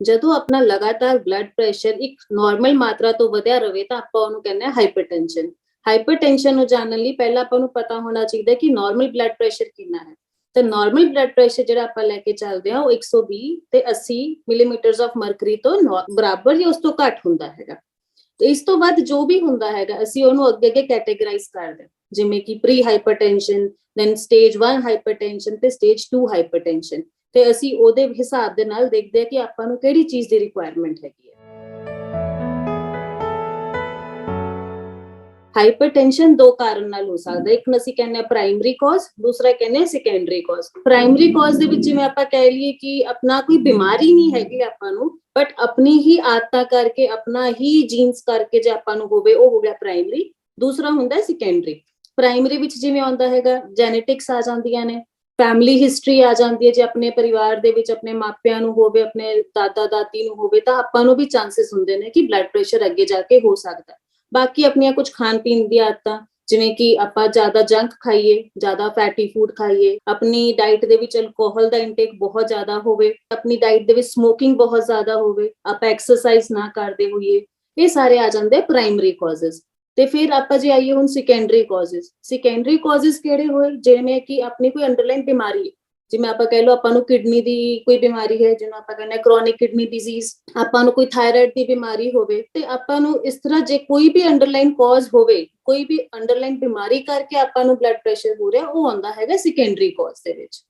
ਜਦੋਂ ਆਪਣਾ ਲਗਾਤਾਰ ਬਲੱਡ ਪ੍ਰੈਸ਼ਰ ਇੱਕ ਨਾਰਮਲ ਮਾਤਰਾ ਤੋਂ ਵਧਿਆ ਰਵੇ ਤਾਂ ਆਪਾਂ ਉਹਨੂੰ ਕਹਿੰਦੇ ਆ ਹਾਈਪਰਟੈਂਸ਼ਨ। ਹਾਈਪਰਟੈਂਸ਼ਨ ਨੂੰ ਜਾਣਨ ਲਈ ਪਹਿਲਾਂ ਆਪਾਂ ਨੂੰ ਪਤਾ ਹੋਣਾ ਚਾਹੀਦਾ ਕਿ ਨਾਰਮਲ ਬਲੱਡ ਪ੍ਰੈਸ਼ਰ ਕਿੰਨਾ ਹੈ। ਤਾਂ ਨਾਰਮਲ ਬਲੱਡ ਪ੍ਰੈਸ਼ਰ ਜਿਹੜਾ ਆਪਾਂ ਲੈ ਕੇ ਚੱਲਦੇ ਆ ਉਹ 120 ਤੇ 80 ਮਿਲੀਮੀਟਰਸ ਆਫ ਮਰਕਰੀ ਤੋਂ ਬਰਾਬਰ ਜਾਂ ਉਸ ਤੋਂ ਘੱਟ ਹੁੰਦਾ ਹੈਗਾ। ਤੇ ਇਸ ਤੋਂ ਬਾਅਦ ਜੋ ਵੀ ਹੁੰਦਾ ਹੈਗਾ ਅਸੀਂ ਉਹਨੂੰ ਅੱਗੇ ਕੈਟੇਗਰਾਈਜ਼ ਕਰਦੇ ਹਾਂ, ਜਿਵੇਂ ਕਿ pre hypertension, then stage 1 hypertension ਤੇ ਸਟੇਜ 2 ਹਾਈਪਰਟੈਂਸ਼ਨ। ਤੇ ਅਸੀਂ ਉਹਦੇ ਹਿਸਾਬ ਦੇ ਨਾਲ ਦੇਖਦੇ ਆ ਕਿ ਆਪਾਂ ਨੂੰ ਕਿਹੜੀ ਚੀਜ਼ ਦੀ ਰਿਕੁਆਇਰਮੈਂਟ ਹੈਗੀ ਹੈ। ਹਾਈਪਰਟੈਂਸ਼ਨ ਦੋ ਕਾਰਨ ਨਾਲ ਹੋ ਸਕਦਾ, ਇੱਕ ਅਸੀਂ ਕਹਿੰਦੇ ਆ ਪ੍ਰਾਇਮਰੀ ਕਾਜ਼, ਦੂਸਰਾ ਕਹਿੰਦੇ ਆ ਸੈਕੰਡਰੀ ਕਾਜ਼। ਪ੍ਰਾਇਮਰੀ ਕਾਜ਼ ਦੇ ਵਿੱਚ ਜਿਵੇਂ ਆਪਾਂ ਕਹਿ ਲਈਏ ਕਿ ਆਪਣਾ ਕੋਈ ਬਿਮਾਰੀ ਨਹੀਂ ਹੈਗੀ ਆਪਾਂ ਨੂੰ, ਬਟ ਆਪਣੀ ਹੀ ਆਦਤਾਂ ਕਰਕੇ, ਆਪਣਾ ਹੀ ਜੀਨਸ ਕਰਕੇ ਜੇ ਆਪਾਂ ਨੂੰ ਹੋਵੇ, ਉਹ ਹੋ ਗਿਆ ਪ੍ਰਾਇਮਰੀ। ਦੂਸਰਾ ਹੁੰਦਾ ਸੈਕੰਡਰੀ। ਪ੍ਰਾਇਮਰੀ ਵਿੱਚ ਜਿਵੇਂ ਆਉਂਦਾ ਹੈਗਾ ਜੈਨੇਟਿਕਸ ਆ ਜਾਂਦੀਆਂ ਨੇ, ਫੈਮਿਲੀ ਹਿਸਟਰੀ ਆ ਜਾਂਦੀ ਹੈ, ਜੇ ਆਪਣੇ ਪਰਿਵਾਰ ਦੇ ਵਿੱਚ ਆਪਣੇ ਮਾਪਿਆਂ ਨੂੰ ਹੋਵੇ, ਆਪਣੇ ਦਾਦਾ ਦਾਦੀ ਨੂੰ ਹੋਵੇ ਤਾਂ ਆਪਾਂ ਨੂੰ ਵੀ ਚਾਂਸਸ ਹੁੰਦੇ ਨੇ ਕਿ ਬਲੱਡ ਪ੍ਰੈਸ਼ਰ ਅੱਗੇ ਜਾ ਕੇ ਹੋ ਸਕਦਾ। ਬਾਕੀ ਆਪਣੀਆਂ ਕੁਝ ਖਾਣ ਪੀਣ ਦੀਆਂ ਆਦਤਾਂ, ਜਿਵੇਂ ਕਿ ਆਪਾਂ ਜ਼ਿਆਦਾ ਜੰਕ ਖਾਈਏ, ਜ਼ਿਆਦਾ ਫੈਟੀ ਫੂਡ ਖਾਈਏ, ਆਪਣੀ ਡਾਈਟ ਦੇ ਵਿੱਚ ਅਲਕੋਹਲ ਦਾ ਇਨਟੇਕ ਬਹੁਤ ਜ਼ਿਆਦਾ ਹੋਵੇ, ਆਪਣੀ ਡਾਈਟ ਦੇ ਵਿੱਚ ਸਮੋਕਿੰਗ ਬਹੁਤ ਜ਼ਿਆਦਾ ਹੋਵੇ, ਆਪਾਂ ਐਕਸਰਸਾਈਜ਼ ਨਾ ਕਰਦੇ ਹੋਈਏ, ਇਹ ਸਾਰੇ ਆ ਜਾਂਦੇ ਪ੍ਰਾਇਮਰੀ ਕਾਜ਼ਸ। ਤੇ ਫਿਰ ਆਪਾਂ ਜੇ ਆਈਏ ਹੁਣ ਸੈਕੰਡਰੀ ਕਾਜ਼ਸ। ਸੈਕੰਡਰੀ ਕਾਜ਼ਸ ਕਿਹੜੇ ਹੋਏ, ਜਿਵੇਂ ਕਿ ਆਪਣੀ ਕੋਈ ਅੰਡਰਲਾਈਨ ਬਿਮਾਰੀ ਹੈ, ਜਿਵੇਂ ਆਪਾਂ ਕਹਿ ਲਓ ਆਪਾਂ ਨੂੰ ਕਿਡਨੀ ਦੀ ਕੋਈ ਬਿਮਾਰੀ ਹੈ, ਜਿਹਨੂੰ ਆਪਾਂ ਕਹਿੰਦੇ ਕ੍ਰੋਨਿਕ ਕਿਡਨੀ ਡਿਜ਼ੀਜ਼, ਆਪਾਂ ਨੂੰ ਕੋਈ ਥਾਇਰਾਇਡ ਦੀ ਬਿਮਾਰੀ ਹੋਵੇ, ਤੇ ਆਪਾਂ ਨੂੰ ਇਸ ਤਰ੍ਹਾਂ ਜੇ ਕੋਈ ਵੀ ਅੰਡਰਲਾਈਨ ਕਾਜ਼ ਹੋਵੇ, ਕੋਈ ਵੀ ਅੰਡਰਲਾਈਨ ਬਿਮਾਰੀ ਕਰਕੇ ਆਪਾਂ ਨੂੰ ਬਲੱਡ ਪ੍ਰੈਸ਼ਰ ਹੋ ਰਿਹਾ, ਉਹ ਆਉਂਦਾ ਹੈਗਾ ਸੈਕੰਡਰੀ ਕਾਜ਼ ਦੇ ਵਿੱਚ।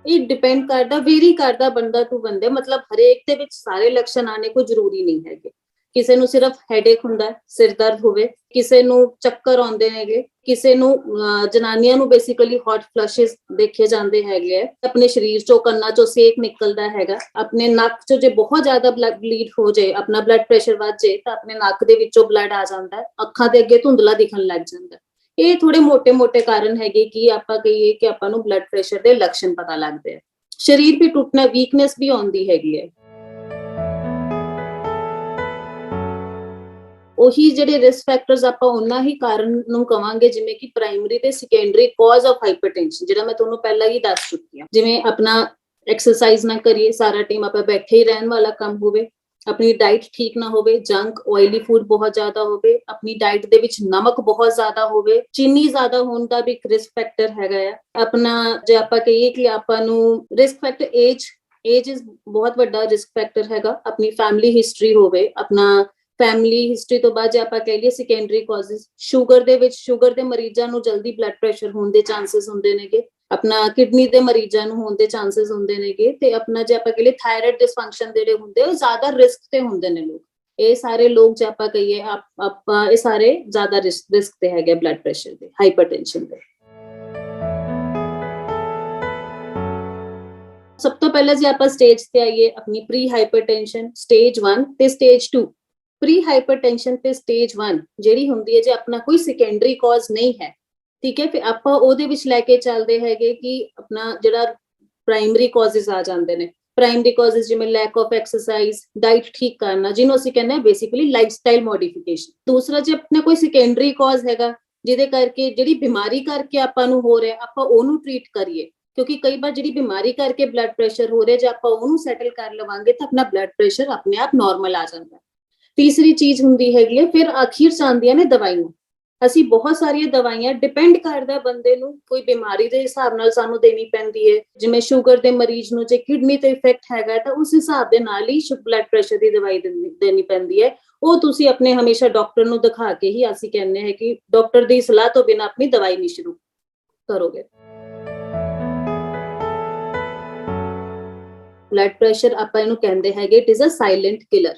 ਇਹ ਡਿਪੈਂਡ ਕਰਦਾ, ਵੇਰੀ ਕਰਦਾ ਬੰਦਾ ਟੂ ਬੰਦੇ, ਮਤਲਬ ਹਰੇਕ ਦੇ ਵਿੱਚ ਸਾਰੇ ਲੱਛਣ ਆਣੇ ਕੋਈ ਜ਼ਰੂਰੀ ਨਹੀਂ ਹੈਗੇ। ਕਿਸੇ ਨੂੰ ਸਿਰਫ ਹੈਡੇਕ ਹੁੰਦਾ, ਸਿਰ ਦਰਦ ਹੋਵੇ, ਕਿਸੇ ਨੂੰ ਚੱਕਰ ਆਉਂਦੇ ਹੈਗੇ, ਕਿਸੇ ਨੂੰ ਜਨਾਨੀਆਂ ਨੂੰ ਬੇਸਿਕਲੀ ਹੌਟ ਫਲਸ਼ਸ ਦੇਖੇ ਜਾਂਦੇ ਹੈਗੇ, ਆਪਣੇ ਸਰੀਰ ਚੋਂ ਕੰਨਾਂ ਚੋਂ ਸੇਕ ਨਿਕਲਦਾ ਹੈਗਾ, ਆਪਣੇ ਨੱਕ ਚੋਂ ਜੇ ਬਹੁਤ ਜ਼ਿਆਦਾ ਬਲੀਡ ਹੋ ਜਾਏ, ਆਪਣਾ ਬਲੱਡ ਪ੍ਰੈਸ਼ਰ ਵੱਧ ਜਾਏ ਤਾਂ ਆਪਣੇ ਨੱਕ ਦੇ ਵਿੱਚੋਂ ਬਲੱਡ ਆ ਜਾਂਦਾ, ਅੱਖਾਂ ਦੇ ਅੱਗੇ ਧੁੰਦਲਾ ਦਿਖਣ ਲੱਗ ਜਾਂਦਾ। ਇਹ ਥੋੜੇ ਮੋਟੇ ਕਾਰਨ ਹੈਗੇ ਕਿ ਆਪਾਂ ਕਹੀਏ ਕਿ ਆਪਾਂ ਨੂੰ ਬਲੱਡ ਪ੍ਰੈਸ਼ਰ ਦੇ ਲੱਛਣ ਪਤਾ ਲੱਗਦੇ ਆ। ਸਰੀਰ ਵੀ ਟੁੱਟਣਾ, ਵੀਕਨੈਸ ਵੀ ਆਉਂਦੀ ਹੈਗੀ ਹੈ। ਉਹੀ ਜਿਹੜੇ ਰਿਸਕ ਫੈਕਟਰਸ ਆਪਾਂ ਉਹਨਾਂ ਹੀ ਕਾਰਨ ਨੂੰ ਕਵਾਂਗੇ, ਜਿਵੇਂ ਕਿ ਪ੍ਰਾਇਮਰੀ ਤੇ ਸੈਕੰਡਰੀ ਕਾਜ਼ ਆਫ ਹਾਈਪਰਟੈਂਸ਼ਨ, ਜਿਹੜਾ ਮੈਂ ਤੁਹਾਨੂੰ ਪਹਿਲਾਂ ਹੀ ਦੱਸ ਚੁੱਕੀ ਹਾਂ। ਜਿਵੇਂ ਆਪਣਾ ਐਕਸਰਸਾਈਜ਼ ਨਾ ਕਰੀਏ, ਸਾਰਾ ਟਾਈਮ ਆਪਾਂ ਬੈਠੇ ਹੀ ਰਹਿਣ ਵਾਲਾ ਕੰਮ ਹੋਵੇ, ਆਪਣੀ ਡਾਈਟ ਠੀਕ ਨਾ ਹੋਵੇ, ਜੰਕ ਆਇਲੀ ਫੂਡ ਬਹੁਤ ਜ਼ਿਆਦਾ ਹੋਵੇ, ਆਪਣੀ ਡਾਈਟ ਦੇ ਵਿੱਚ ਨਮਕ ਬਹੁਤ ਜ਼ਿਆਦਾ ਹੋਵੇ, ਚੀਨੀ ਜ਼ਿਆਦਾ ਹੋਣ ਦਾ ਵੀ ਇੱਕ ਰਿਸਕ ਫੈਕਟਰ ਹੈਗਾ ਆ। ਆਪਣਾ ਜੇ ਆਪਾਂ ਕਹੀਏ ਕਿ ਆਪਾਂ ਨੂੰ ਰਿਸਕ ਫੈਕਟਰ ਏਜ ਇਜ਼ ਬਹੁਤ ਵੱਡਾ ਰਿਸਕ ਫੈਕਟਰ ਹੈਗਾ। ਆਪਣੀ ਫੈਮਿਲੀ ਹਿਸਟਰੀ ਹੋਵੇ, ਆਪਣਾ ਫੈਮਿਲੀ ਹਿਸਟਰੀ ਤੋਂ ਬਾਅਦ ਜੇ ਆਪਾਂ ਕਹਿ ਲਈਏ ਸੈਕੰਡਰੀ ਕਾਜ਼ਸ, ਸ਼ੂਗਰ ਦੇ ਵਿੱਚ, ਸ਼ੂਗਰ ਦੇ ਮਰੀਜ਼ਾਂ ਨੂੰ ਜਲਦੀ ਬਲੱਡ ਪ੍ਰੈਸ਼ਰ ਹੋਣ ਦੇ ਚਾਂਸਸ ਹੁੰਦੇ ਨੇਗੇ, ਆਪਣਾ ਕਿਡਨੀ ਦੇ ਮਰੀਜ਼ਾਂ ਨੂੰ ਹੋਣ ਦੇ ਚਾਂਸਸ ਹੁੰਦੇ ਨੇਗੇ, ਤੇ ਆਪਣਾ ਜੇ ਆਪਾਂ ਕਹੀਏ ਥਾਇਰਾਇਡ ਡਿਸਫੰਕਸ਼ਨ ਜਿਹੜੇ ਹੁੰਦੇ ਉਹ ਜ਼ਿਆਦਾ ਰਿਸਕ ਤੇ ਹੁੰਦੇ ਨੇ ਲੋਕ। ਇਹ ਸਾਰੇ ਲੋਕ ਜੇ ਆਪਾਂ ਕਹੀਏ ਆਪਾਂ ਇਹ ਸਾਰੇ ਜ਼ਿਆਦਾ ਰਿਸਕ ਤੇ ਹੈਗੇ ਬਲੱਡ ਪ੍ਰੈਸ਼ਰ ਦੇ, ਹਾਈਪਰਟੈਂਸ਼ਨ ਦੇ। ਸਭ ਤੋਂ ਪਹਿਲਾਂ ਜੇ ਆਪਾਂ ਸਟੇਜ ਤੇ ਆਈਏ, ਆਪਣੀ ਪ੍ਰੀ ਹਾਈਪਰਟੈਂਸ਼ਨ ਸਟੇਜ 1 ਤੇ ਸਟੇਜ 2। ਪ੍ਰੀ ਹਾਈਪਰਟੈਂਸ਼ਨ ਤੇ ਸਟੇਜ 1 ਜਿਹੜੀ ਹੁੰਦੀ ਹੈ ਜੇ ਆਪਣਾ ਕੋਈ ਸੈਕੰਡਰੀ ਕਾਜ਼ ਨਹੀਂ ਹੈ, ਠੀਕ ਹੈ, ਫਿਰ ਆਪਾਂ ਉਹਦੇ ਵਿੱਚ ਲੈ ਕੇ ਚੱਲਦੇ ਹੈਗੇ ਕਿ ਆਪਣਾ ਜਿਹੜਾ ਪ੍ਰਾਇਮਰੀ ਕਾਜ਼ਸ ਆ ਜਾਂਦੇ ਨੇ। ਪ੍ਰਾਇਮਰੀ ਕਾਜ਼ਸ ਜਿਵੇਂ ਲੈਕ ਆਫ ਐਕਸਰਸਾਈਜ਼, ਡਾਈਟ ਠੀਕ ਕਰਨਾ, ਜਿਹਨੂੰ ਅਸੀਂ ਕਹਿੰਦੇ ਹਾਂ ਬੇਸਿਕਲੀ ਲਾਈਫਸਟਾਈਲ ਮੋਡੀਫਿਕੇਸ਼ਨ। ਦੂਸਰਾ ਜੇ ਆਪਣਾ ਕੋਈ ਸੈਕੰਡਰੀ ਕਾਜ਼ ਹੈਗਾ ਜਿਹਦੇ ਕਰਕੇ, ਜਿਹੜੀ ਬਿਮਾਰੀ ਕਰਕੇ ਆਪਾਂ ਨੂੰ ਹੋ ਰਿਹਾ, ਆਪਾਂ ਉਹਨੂੰ ਟ੍ਰੀਟ ਕਰੀਏ, ਕਿਉਂਕਿ ਕਈ ਵਾਰ ਜਿਹੜੀ ਬਿਮਾਰੀ ਕਰਕੇ ਬਲੱਡ ਪ੍ਰੈਸ਼ਰ ਹੋ ਰਿਹਾ, ਜੇ ਆਪਾਂ ਉਹਨੂੰ ਸੈਟਲ ਕਰ ਲਵਾਂਗੇ ਤਾਂ ਆਪਣਾ ਬਲੱਡ ਪ੍ਰੈਸ਼ਰ ਆਪਣੇ ਆਪ ਨਾਰਮਲ ਆ ਜਾਂਦਾ। ਤੀਸਰੀ ਚੀਜ਼ ਹੁੰਦੀ ਹੈਗੀ ਹੈ, ਫਿਰ ਆਖਿਰ ਚ ਆਉਂਦੀਆਂ ਨੇ ਦਵਾਈਆਂ। ਅਸੀਂ ਬਹੁਤ ਸਾਰੀਆਂ ਦਵਾਈਆਂ, ਡਿਪੈਂਡ ਕਰਦਾ ਬੰਦੇ ਨੂੰ, ਕੋਈ ਬਿਮਾਰੀ ਦੇ ਹਿਸਾਬ ਨਾਲ ਸਾਨੂੰ ਦੇਣੀ ਪੈਂਦੀ ਹੈ। ਜਿਵੇਂ ਸ਼ੂਗਰ ਦੇ ਮਰੀਜ਼ ਨੂੰ ਜੇ ਕਿਡਨੀ ਤੇ ਇਫੈਕਟ ਹੈਗਾ ਤਾਂ ਉਸ ਹਿਸਾਬ ਦੇ ਨਾਲ ਹੀ ਬਲੱਡ ਪ੍ਰੈਸ਼ਰ ਦੀ ਦਵਾਈ ਦੇਣੀ ਪੈਂਦੀ ਹੈ। ਉਹ ਤੁਸੀਂ ਆਪਣੇ ਹਮੇਸ਼ਾ ਡਾਕਟਰ ਨੂੰ ਦਿਖਾ ਕੇ ਹੀ, ਅਸੀਂ ਕਹਿੰਦੇ ਹਾਂ ਕਿ ਡਾਕਟਰ ਦੀ ਸਲਾਹ ਤੋਂ ਬਿਨਾਂ ਆਪਣੀ ਦਵਾਈ ਨਹੀਂ ਸ਼ੁਰੂ ਕਰੋਗੇ। ਬਲੱਡ ਪ੍ਰੈਸ਼ਰ ਆਪਾਂ ਇਹਨੂੰ ਕਹਿੰਦੇ ਹੈਗੇ it is a silent killer.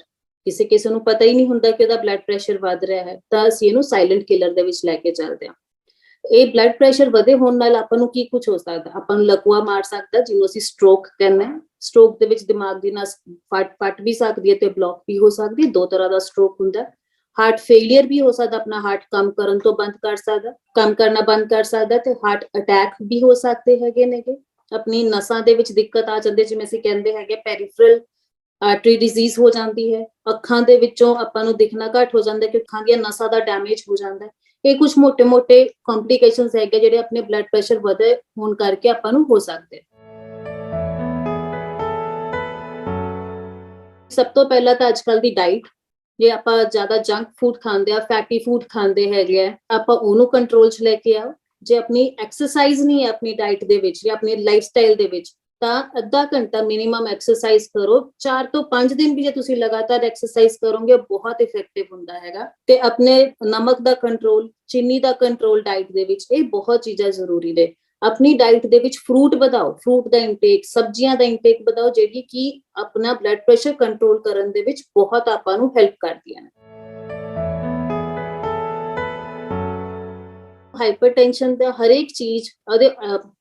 ਕਿਸੇ ਨੂੰ ਪਤਾ ਹੀ ਨਹੀਂ ਹੁੰਦਾ ਕਿ ਉਹਦਾ ਬਲੱਡ ਪ੍ਰੈਸ਼ਰ ਵੱਧ ਰਿਹਾ ਹੈ, ਤਾਂ ਅਸੀਂ ਇਹਨੂੰ ਸਾਇਲੈਂਟ ਕਿਲਰ ਦੇ ਵਿੱਚ ਲੈ ਕੇ ਚੱਲਦੇ ਹਾਂ। ਇਹ ਬਲੱਡ ਪ੍ਰੈਸ਼ਰ ਵਧੇ ਹੋਣ ਨਾਲ ਆਪਾਂ ਨੂੰ ਕੀ ਕੁਝ ਹੋ ਸਕਦਾ, ਆਪਾਂ ਨੂੰ ਲਕਵਾ ਮਾਰ ਸਕਦਾ, ਜਿਹਨੂੰ ਅਸੀਂ ਸਟ੍ਰੋਕ ਕਹਿੰਦੇ ਹਾਂ। ਸਟ੍ਰੋਕ ਦੇ ਵਿੱਚ ਦਿਮਾਗ ਦੀ ਨਸ ਫਟ ਵੀ ਸਕਦੀ ਹੈ ਤੇ ਬਲੌਕ ਵੀ ਹੋ ਸਕਦੀ ਹੈ। ਦੋ ਤਰ੍ਹਾਂ ਦਾ ਸਟ੍ਰੋਕ ਹੁੰਦਾ। ਹਾਰਟ ਫੇਲਿਅਰ ਵੀ ਹੋ ਸਕਦਾ, ਆਪਣਾ ਹਾਰਟ ਕੰਮ ਕਰਨ ਤੋਂ ਬੰਦ ਕਰ ਸਕਦਾ, ਕੰਮ ਕਰਨਾ ਬੰਦ ਕਰ ਸਕਦਾ, ਤੇ ਹਾਰਟ ਅਟੈਕ ਵੀ ਹੋ ਸਕਦੇ ਹੈਗੇ ਨੇਗੇ। ਆਪਣੀ ਨਸਾਂ ਦੇ ਵਿੱਚ ਦਿੱਕਤ ਆ ਜਾਂਦੀ, ਜਿਵੇਂ ਅਸੀਂ ਕਹਿੰਦੇ ਹੈਗੇ ਪੈਰੀਫਰਲ ਆਰਟਰੀ ਡਿਜ਼ੀਜ਼ ਹੋ ਜਾਂਦੀ ਹੈ। ਅੱਖਾਂ ਦੇ ਵਿੱਚੋਂ ਆਪਾਂ ਨੂੰ ਦਿਖਣਾ ਘੱਟ ਹੋ ਜਾਂਦਾ ਕਿ ਅੱਖਾਂ ਦੀਆਂ ਨਸਾਂ ਦਾ ਡੈਮੇਜ ਹੋ ਜਾਂਦਾ। ਇਹ ਕੁਝ ਮੋਟੇ ਕੰਪਲਿਕੇਸ਼ਨਸ ਹੈਗੇ ਜਿਹੜੇ ਆਪਣੇ ਬਲੱਡ ਪ੍ਰੈਸ਼ਰ ਵਧੇ ਹੋਣ ਕਰਕੇ ਆਪਾਂ ਨੂੰ ਹੋ ਸਕਦੇ। ਸਭ ਤੋਂ ਪਹਿਲਾਂ ਤਾਂ ਅੱਜ ਕੱਲ ਦੀ ਡਾਈਟ, ਜੇ ਆਪਾਂ ਜ਼ਿਆਦਾ ਜੰਕ ਫੂਡ ਖਾਂਦੇ ਆ, ਫੈਟੀ ਫੂਡ ਖਾਂਦੇ ਹੈਗੇ ਆ, ਆਪਾਂ ਉਹਨੂੰ ਕੰਟਰੋਲ 'ਚ ਲੈ ਕੇ ਆਓ। ਜੇ ਆਪਣੀ ਐਕਸਰਸਾਈਜ਼ ਨਹੀਂ ਹੈ ਆਪਣੀ ਡਾਈਟ ਦੇ ਵਿੱਚ ਜਾਂ ਆਪਣੀ ਲਾਈਫ ਸਟਾਈਲ ਦੇ ਵਿੱਚ, ਤਾਂ ਅੱਧਾ ਘੰਟਾ ਮਿਨੀਮਮ ਐਕਸਰਸਾਈਜ਼ ਕਰੋ। 4 ਤੋਂ 5 ਦਿਨ ਵੀ ਜੇ ਤੁਸੀਂ ਲਗਾਤਾਰ ਐਕਸਰਸਾਈਜ਼ ਕਰੋਗੇ, ਬਹੁਤ ਇਫੈਕਟਿਵ ਹੁੰਦਾ ਹੈਗਾ। ਤੇ ਆਪਣੇ ਨਮਕ ਦਾ ਕੰਟਰੋਲ, ਚੀਨੀ ਦਾ ਕੰਟਰੋਲ ਡਾਈਟ ਦੇ ਵਿੱਚ, ਇਹ ਬਹੁਤ ਚੀਜ਼ਾਂ ਜ਼ਰੂਰੀ ਨੇ। ਆਪਣੀ ਡਾਈਟ ਦੇ ਵਿੱਚ ਫਰੂਟ ਵਧਾਓ, ਫਰੂਟ ਦਾ ਇਨਟੇਕ, ਸਬਜ਼ੀਆਂ ਦਾ ਇਨਟੇਕ ਵਧਾਓ, ਜਿਹੜੀ ਕਿ ਆਪਣਾ ਬਲੱਡ ਪ੍ਰੈਸ਼ਰ ਕੰਟਰੋਲ ਕਰਨ ਦੇ ਵਿੱਚ ਬਹੁਤ ਆਪਾਂ ਨੂੰ ਹੈਲਪ ਕਰਦੀਆਂ ਨੇ। ਹਾਈਪਰਟੈਂਸ਼ਨ ਦਾ ਹਰੇਕ ਚੀਜ਼ ਉਹਦੇ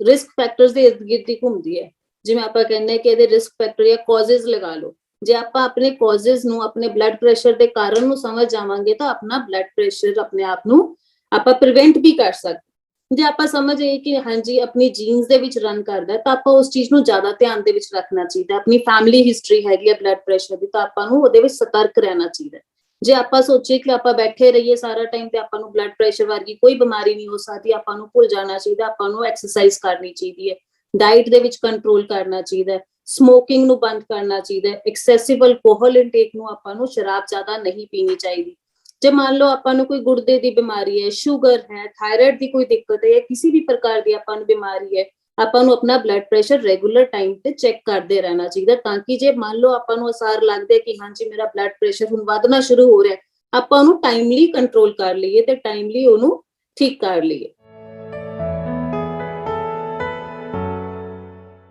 ਰਿਸਕ ਫੈਕਟਰਸ ਦੇ ਇਰਦ ਗਿਰਦ ਹੀ ਘੁੰਮਦੀ ਹੈ। ਜਿਵੇਂ ਆਪਾਂ ਕਹਿੰਦੇ ਕਿ ਇਹਦੇ ਰਿਸਕ ਫੈਕਟਰ ਜਾਂ ਕਾਜ਼ਜ਼ ਲਗਾ ਲਓ। ਜੇ ਆਪਾਂ ਆਪਣੇ ਕਾਜ਼ਜ਼ ਨੂੰ, ਆਪਣੇ ਬਲੱਡ ਪ੍ਰੈਸ਼ਰ ਦੇ ਕਾਰਨ ਨੂੰ ਸਮਝ ਜਾਵਾਂਗੇ, ਤਾਂ ਆਪਣਾ ਬਲੱਡ ਪ੍ਰੈਸ਼ਰ ਆਪਣੇ ਆਪ ਨੂੰ ਆਪਾਂ ਪ੍ਰੀਵੈਂਟ ਵੀ ਕਰ ਸਕਦੇ। ਜੇ ਆਪਾਂ ਸਮਝ ਆਏ ਕਿ ਹਾਂਜੀ ਆਪਣੀ ਜੀਨਸ ਦੇ ਵਿੱਚ ਰਨ ਕਰਦਾ, ਤਾਂ ਆਪਾਂ ਉਸ ਚੀਜ਼ ਨੂੰ ਜ਼ਿਆਦਾ ਧਿਆਨ ਦੇ ਵਿੱਚ ਰੱਖਣਾ ਚਾਹੀਦਾ। ਆਪਣੀ ਫੈਮਿਲੀ ਹਿਸਟਰੀ ਹੈਗੀ ਹੈ ਬਲੱਡ ਪ੍ਰੈਸ਼ਰ ਦੀ, ਤਾਂ ਆਪਾਂ ਨੂੰ ਉਹਦੇ ਵਿੱਚ ਸਤਰਕ ਰਹਿਣਾ ਚਾਹੀਦਾ। ਜੇ ਆਪਾਂ ਸੋਚੀਏ ਕਿ ਆਪਾਂ ਬੈਠੇ ਰਹੀਏ ਸਾਰਾ ਟਾਈਮ ਤੇ ਆਪਾਂ ਨੂੰ ਬਲੱਡ ਪ੍ਰੈਸ਼ਰ ਵਰਗੀ ਕੋਈ ਬਿਮਾਰੀ ਨਹੀਂ ਹੋ ਸਕਦੀ, ਆਪਾਂ ਨੂੰ ਭੁੱਲ ਜਾਣਾ ਚਾਹੀਦਾ। ਆਪਾਂ ਨੂੰ ਐਕਸਰਸਾਈਜ਼ ਕਰਨੀ ਚਾਹੀਦੀ ਹੈ, ਡਾਈਟ ਦੇ ਵਿੱਚ ਕੰਟਰੋਲ ਕਰਨਾ ਚਾਹੀਦਾ, ਸਮੋਕਿੰਗ ਨੂੰ ਬੰਦ ਕਰਨਾ ਚਾਹੀਦਾ, ਐਕਸੈਸਿਵ ਅਲਕੋਹਲ ਇਨਟੇਕ ਨੂੰ, ਆਪਾਂ ਨੂੰ ਸ਼ਰਾਬ ਜ਼ਿਆਦਾ ਨਹੀਂ ਪੀਣੀ ਚਾਹੀਦੀ। ਜੇ ਮੰਨ ਲਓ ਆਪਾਂ ਨੂੰ ਕੋਈ ਗੁਰਦੇ ਦੀ ਬਿਮਾਰੀ ਹੈ, ਸ਼ੂਗਰ ਹੈ, ਥਾਇਰਾਇਡ ਦੀ ਕੋਈ ਦਿੱਕਤ ਹੈ, ਕਿਸੇ ਵੀ ਪ੍ਰਕਾਰ ਦੀ ਆਪਾਂ ਨੂੰ ਬਿਮਾਰੀ ਹੈ, ਆਪਾਂ ਨੂੰ ਆਪਣਾ ਬਲੱਡ ਪ੍ਰੈਸ਼ਰ ਰੈਗੂਲਰ ਟਾਈਮ ਤੇ ਚੈੱਕ ਕਰਦੇ ਰਹਿਣਾ ਚਾਹੀਦਾ, ਤਾਂ ਕਿ ਜੇ ਮੰਨ ਲਓ ਆਪਾਂ ਨੂੰ ਅਸਾਰ ਲੱਗਦਾ ਕਿ ਹਾਂਜੀ ਮੇਰਾ ਬਲੱਡ ਪ੍ਰੈਸ਼ਰ ਹੁਣ ਵਧਣਾ ਸ਼ੁਰੂ ਹੋ ਰਿਹਾ, ਆਪਾਂ ਉਹਨੂੰ ਟਾਈਮਲੀ ਕੰਟਰੋਲ ਕਰ ਲਈਏ ਤੇ ਟਾਈਮਲੀ ਉਹਨੂੰ ਠੀਕ ਕਰ ਲਈਏ।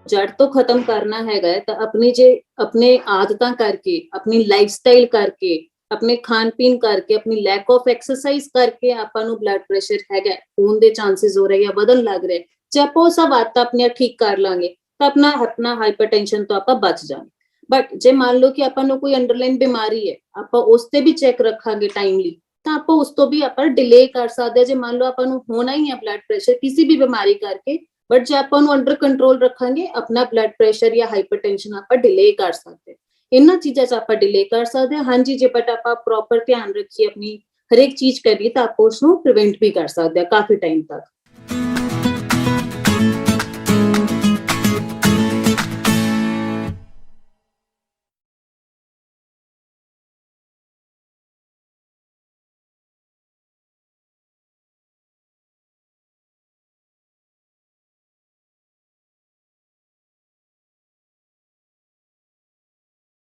ਜੜ ਤੋਂ ਖਤਮ ਕਰਨਾ ਹੈਗਾ ਤਾਂ ਆਪਣੇ ਆਦਤਾਂ ਕਰਕੇ, ਆਪਣੀ ਲਾਈਫ ਸਟਾਈਲ ਕਰਕੇ, ਆਪਣੇ ਖਾਣ ਪੀਣ ਕਰਕੇ, ਆਪਣੀ ਲੈਕ ਆਫ ਐਕਸਰਸਾਈਜ਼ ਕਰਕੇ ਆਪਾਂ ਨੂੰ ਬਲੱਡ ਪ੍ਰੈਸ਼ਰ ਹੈਗਾ ਹੋਣ ਦੇ ਚਾਂਸਸ ਹੋ ਰਹੇ ਜਾਂ ਵਧਣ ਲੱਗ ਰਹੇ। ਜੇ ਆਪਾਂ ਉਹ ਸਭ ਆਦਤਾਂ ਆਪਣੀਆਂ ਠੀਕ ਕਰ ਲਾਂਗੇ, ਤਾਂ ਆਪਣਾ ਹਾਈਪਰਟੈਂਸ਼ਨ ਤੋਂ ਆਪਾਂ ਬਚ ਜਾਵਾਂਗੇ। ਬਟ ਜੇ ਮੰਨ ਲਓ ਕਿ ਆਪਾਂ ਨੂੰ ਕੋਈ ਅੰਡਰਲਾਈਨ ਬਿਮਾਰੀ ਹੈ, ਆਪਾਂ ਉਸ ਤੇ ਵੀ ਚੈੱਕ ਰੱਖਾਂਗੇ ਟਾਈਮਲੀ, ਤਾਂ ਆਪਾਂ ਉਸ ਤੋਂ ਵੀ ਆਪਾਂ ਡਿਲੇ ਕਰ ਸਕਦੇ ਹਾਂ। ਜੇ ਮੰਨ ਲਓ ਆਪਾਂ ਨੂੰ ਹੋਣਾ ਹੀ ਹੈ ਬਲੱਡ ਪ੍ਰੈਸ਼ਰ ਕਿਸੇ ਵੀ ਬਿਮਾਰੀ ਕਰਕੇ, ਬਟ ਜੇ ਆਪਾਂ ਉਹਨੂੰ ਅੰਡਰ ਕੰਟਰੋਲ ਰੱਖਾਂਗੇ, ਆਪਣਾ ਬਲੱਡ ਪ੍ਰੈਸ਼ਰ ਜਾਂ ਹਾਈਪਰਟੈਂਸ਼ਨ ਆਪਾਂ ਡਿਲੇ ਕਰ ਸਕਦੇ। ਇਹਨਾਂ ਚੀਜ਼ਾਂ 'ਚ ਆਪਾਂ ਡਿਲੇ ਕਰ ਸਕਦੇ ਹਾਂ। ਹਾਂਜੀ, ਜੇ ਬਟ ਆਪਾਂ ਪ੍ਰੋਪਰ ਧਿਆਨ ਰੱਖੀਏ, ਆਪਣੀ ਹਰੇਕ ਚੀਜ਼ ਕਰੀਏ, ਤਾਂ ਆਪਾਂ ਉਸਨੂੰ ਪ੍ਰੀਵੈਂਟ ਵੀ ਕਰ ਸਕਦੇ ਹਾਂ ਕਾਫੀ ਟਾਈਮ ਤੱਕ।